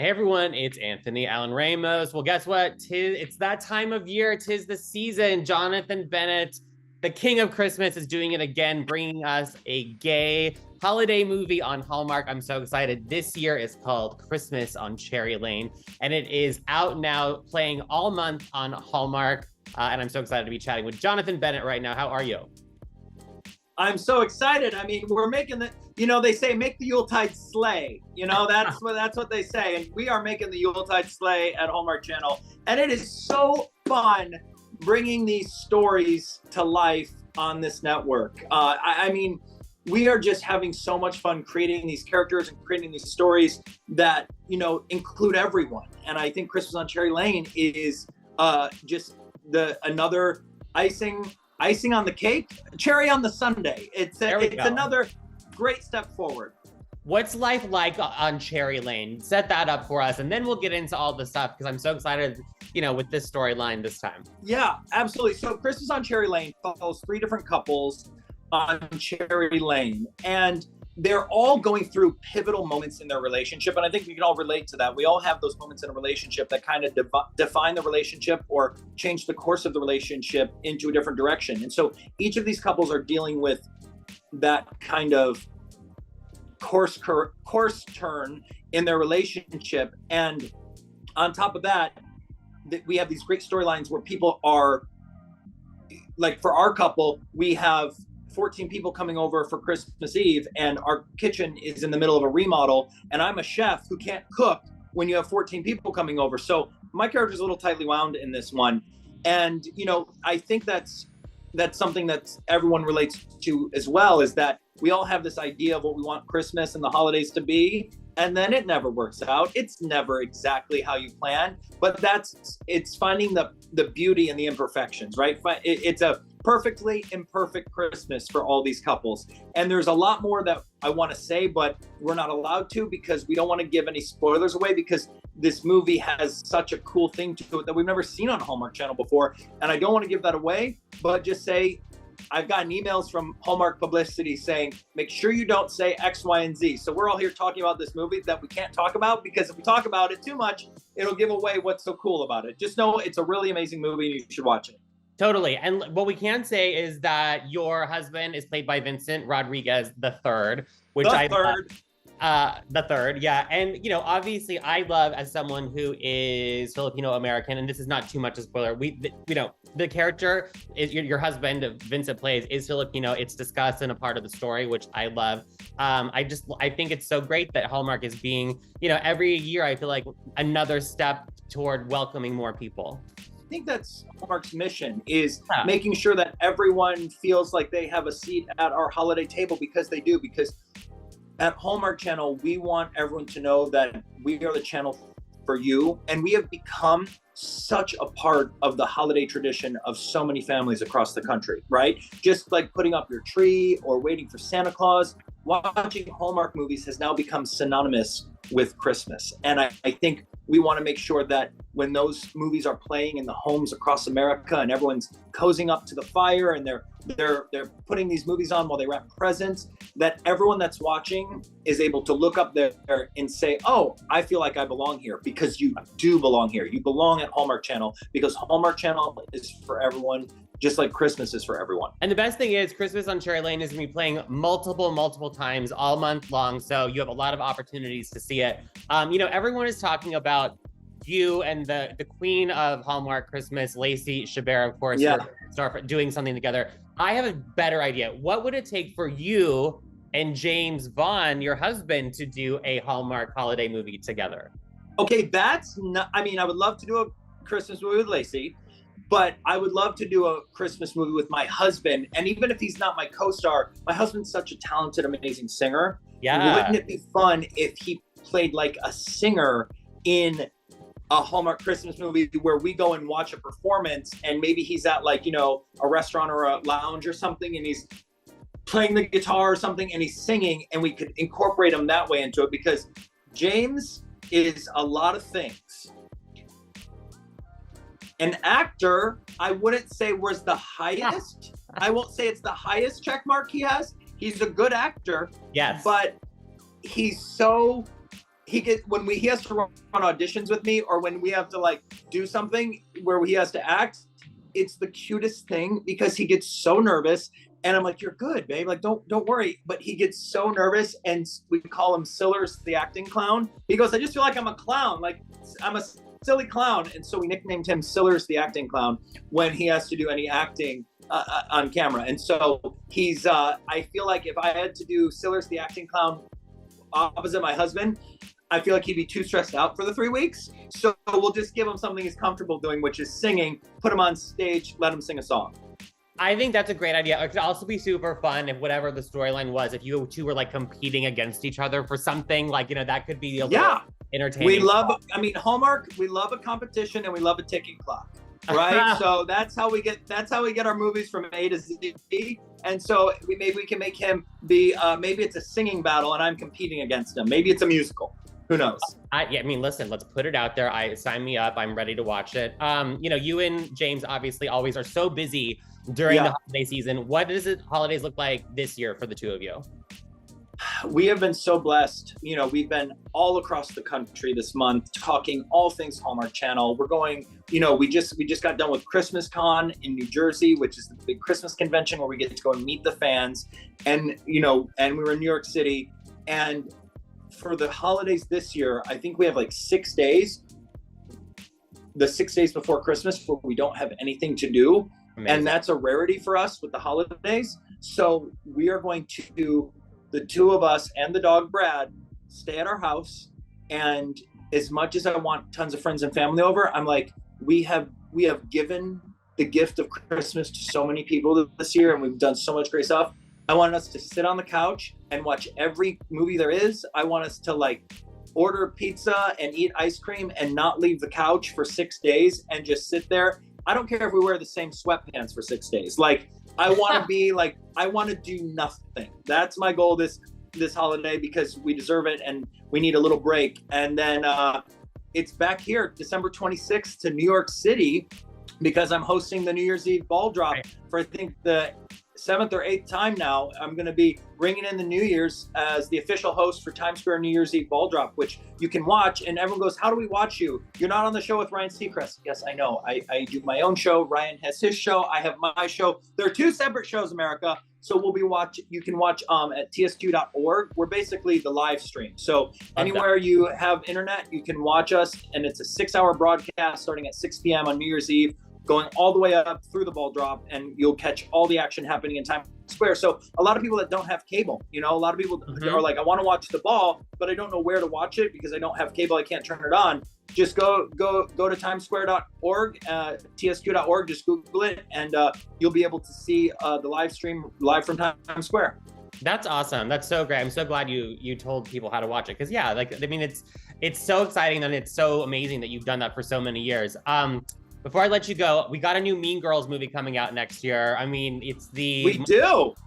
Hey everyone, it's Anthony Allen Ramos. Well, guess what? It's that time of year. Tis the season. Jonathan Bennett, the king of Christmas, is doing it again, bringing us a gay holiday movie on Hallmark. I'm so excited. This year is called Christmas on Cherry Lane, and it is out now, playing all month on Hallmark. And I'm so excited to be chatting with Jonathan Bennett right now. How are you? I'm so excited. I mean, we're making they say make the Yuletide sleigh. That's what they say. And we are making the Yuletide sleigh at Hallmark Channel. And it is so fun bringing these stories to life on this network. I mean, we are just having so much fun creating these characters and creating these stories that, include everyone. And I think Christmas on Cherry Lane is just another icing on the cake, cherry on the sundae. It's another great step forward. What's life like on Cherry Lane? Set that up for us, and then we'll get into all the stuff, because I'm so excited, with this storyline this time. Yeah, absolutely. So Christmas on Cherry Lane follows 3 different couples on Cherry Lane, and they're all going through pivotal moments in their relationship. And I think we can all relate to that. We all have those moments in a relationship that kind of define the relationship or change the course of the relationship into a different direction. And so each of these couples are dealing with that kind of course turn in their relationship. And on top of that, we have these great storylines where people are, like for our couple, we have 14 people coming over for Christmas Eve, and our kitchen is in the middle of a remodel, and I'm a chef who can't cook when you have 14 people coming over. So my character's a little tightly wound in this one. And, I think that's something that everyone relates to as well, is that we all have this idea of what we want Christmas and the holidays to be, and then it never works out. It's never exactly how you plan, but it's finding the beauty in the imperfections, right? It's a perfectly imperfect Christmas for all these couples. And there's a lot more that I want to say, but we're not allowed to, because we don't want to give any spoilers away, because this movie has such a cool thing to it that we've never seen on Hallmark Channel before. And I don't want to give that away, but just say, I've gotten emails from Hallmark Publicity saying, make sure you don't say X, Y, and Z. So we're all here talking about this movie that we can't talk about, because if we talk about it too much, it'll give away what's so cool about it. Just know it's a really amazing movie and you should watch it. Totally. And what we can say is that your husband is played by Vincent Rodriguez the third, which the third, yeah. And, obviously I love, as someone who is Filipino-American, and this is not too much a spoiler, the character is your husband, Vincent plays, is Filipino. It's discussed in a part of the story, which I love. I think it's so great that Hallmark is being, every year I feel like another step toward welcoming more people. I think that's Hallmark's mission, is making sure that everyone feels like they have a seat at our holiday table, because they do. Because at Hallmark Channel, we want everyone to know that we are the channel for you. And we have become such a part of the holiday tradition of so many families across the country, right? Just like putting up your tree or waiting for Santa Claus, watching Hallmark movies has now become synonymous with Christmas. And I think we want to make sure that when those movies are playing in the homes across America and everyone's cozying up to the fire and they're putting these movies on while they wrap presents, that everyone that's watching is able to look up there and say, oh, I feel like I belong here, because you do belong here. You belong at Hallmark Channel, because Hallmark Channel is for everyone, just like Christmas is for everyone. And the best thing is Christmas on Cherry Lane is going to be playing multiple times all month long. So you have a lot of opportunities to see it. Everyone is talking about you and the queen of Hallmark Christmas, Lacey Chabert, of course, start doing something together. I have a better idea. What would it take for you and James Vaughn, your husband, to do a Hallmark holiday movie together? Okay, that's not, I would love to do a Christmas movie with Lacey, but I would love to do a Christmas movie with my husband. And even if he's not my co-star, my husband's such a talented, amazing singer. Yeah. Wouldn't it be fun if he played like a singer in a Hallmark Christmas movie where we go and watch a performance, and maybe he's at a restaurant or a lounge or something, and he's playing the guitar or something and he's singing, and we could incorporate him that way into it, because James is a lot of things. An actor, I wouldn't say was the highest. I won't say it's the highest check mark he has. He's a good actor. Yes. But he's so he has to run auditions with me, or when we have to like do something where he has to act, it's the cutest thing because he gets so nervous. And I'm like, you're good, babe. Like, don't worry. But he gets so nervous, and we call him Sillers, the acting clown. He goes, I just feel like I'm a clown. Like, I'm a silly clown. And so we nicknamed him Sillers, the acting clown, when he has to do any acting on camera. And so he's, I feel like if I had to do Sillers, the acting clown opposite my husband, I feel like he'd be too stressed out for the 3 weeks. So we'll just give him something he's comfortable doing, which is singing, put him on stage, let him sing a song. I think that's a great idea. It could also be super fun if whatever the storyline was, if you two were like competing against each other for something, like, you know, that could be a little entertaining. We love, I mean, Hallmark, we love a competition and we love a ticking clock, right? So that's how we get our movies from A to Z. And so maybe we can make him be, maybe it's a singing battle and I'm competing against him. Maybe it's a musical. Who knows? I mean, listen, let's put it out there. Sign me up. I'm ready to watch it. You know, you and James obviously always are so busy during the holiday season. What does the holidays look like this year for the two of you? We have been so blessed. You know, we've been all across the country this month talking all things Hallmark Channel. We're going, you know, we just got done with Christmas Con in New Jersey, which is the big Christmas convention where we get to go and meet the fans. And, you know, and we were in New York City. And for the holidays this year, I think we have like 6 days, the 6 days before Christmas, where we don't have anything to do. Amazing. And that's a rarity for us with the holidays. So we are going to, the two of us and the dog Brad, stay at our house. And as much as I want tons of friends and family over, I'm like, we have given the gift of Christmas to so many people this year, and we've done so much great stuff. I want us to sit on the couch and watch every movie there is. I want us to like order pizza and eat ice cream and not leave the couch for 6 days and just sit there. I don't care if we wear the same sweatpants for 6 days. Like, I want to be like, I want to do nothing. That's my goal this holiday, because we deserve it and we need a little break. And then it's back here, December 26th to New York City, because I'm hosting the New Year's Eve ball drop for, I think, the 7th or 8th time now. I'm going to be bringing in the New Year's as the official host for Times Square New Year's Eve ball drop, which you can watch. And everyone goes, how do we watch you? You're not on the show with Ryan Seacrest. Yes, I know. I do my own show. Ryan has his show. I have my show. There are 2 separate shows, America. So you can watch at tsq.org. We're basically the live stream. So anywhere you have internet, you can watch us. And it's a 6-hour broadcast starting at 6 p.m. on New Year's Eve, going all the way up through the ball drop, and you'll catch all the action happening in Times Square. So a lot of people that don't have cable, you know, a lot of people are like, I want to watch the ball, but I don't know where to watch it because I don't have cable. I can't turn it on. Just go to timessquare.org, tsq.org, just Google it, and you'll be able to see the live stream live from Times Square. That's awesome. That's so great. I'm so glad you told people how to watch it. Cause yeah, like, I mean, it's so exciting and it's so amazing that you've done that for so many years. Before I let you go, we got a new Mean Girls movie coming out next year. I mean, it's the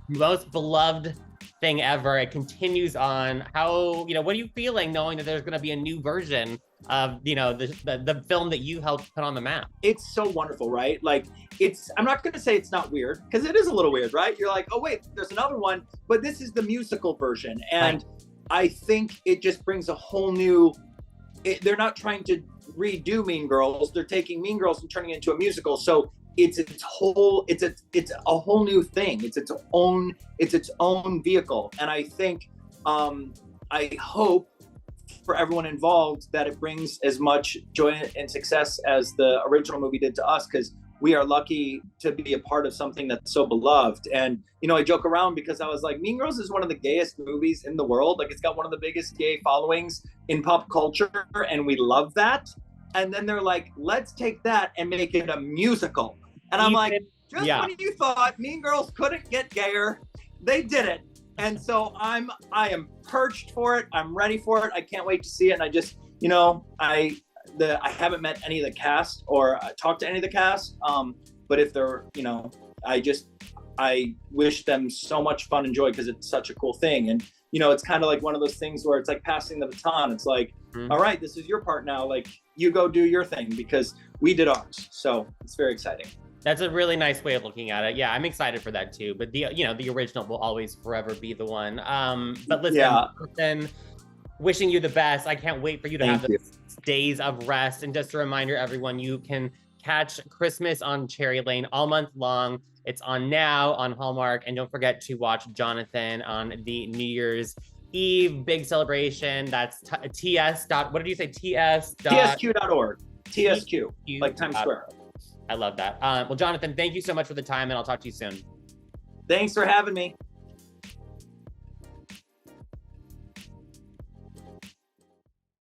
most beloved thing ever. It continues on. How, you know, what are you feeling knowing that there's going to be a new version of, you know, the film that you helped put on the map? It's so wonderful, right? Like, I'm not going to say it's not weird, because it is a little weird, right? You're like, oh wait, there's another one, but this is the musical version. And I think it just brings a whole new, they're not trying to redo Mean Girls. They're taking Mean Girls and turning it into a musical. So it's a whole new thing. It's its own vehicle. And I think, I hope for everyone involved that it brings as much joy and success as the original movie did to us, because we are lucky to be a part of something that's so beloved. And, you know, I joke around because I was like, Mean Girls is one of the gayest movies in the world. Like, it's got one of the biggest gay followings in pop culture, and we love that. And then they're like, let's take that and make it a musical. And I'm like, just when you thought Mean Girls couldn't get gayer, they did it. And so I am perched for it. I'm ready for it. I can't wait to see it. And I just, you know, I haven't met any of the cast or talked to any of the cast. But if they're, you know, I wish them so much fun and joy, because it's such a cool thing. And, you know, it's kind of like one of those things where it's like passing the baton. It's like, all right, this is your part now. Like, you go do your thing, because we did ours. So it's very exciting. That's a really nice way of looking at it. Yeah, I'm excited for that too. But the original will always forever be the one. But listen, wishing you the best. I can't wait for you to have Thank you. those days of rest. And just a reminder, everyone, you can catch Christmas on Cherry Lane all month long. It's on now on Hallmark. And don't forget to watch Jonathan on the New Year's Eve big celebration. That's TS. What did you say? TSQ.org. TSQ, like Times Square. I love that. Well, Jonathan, thank you so much for the time, and I'll talk to you soon. Thanks for having me.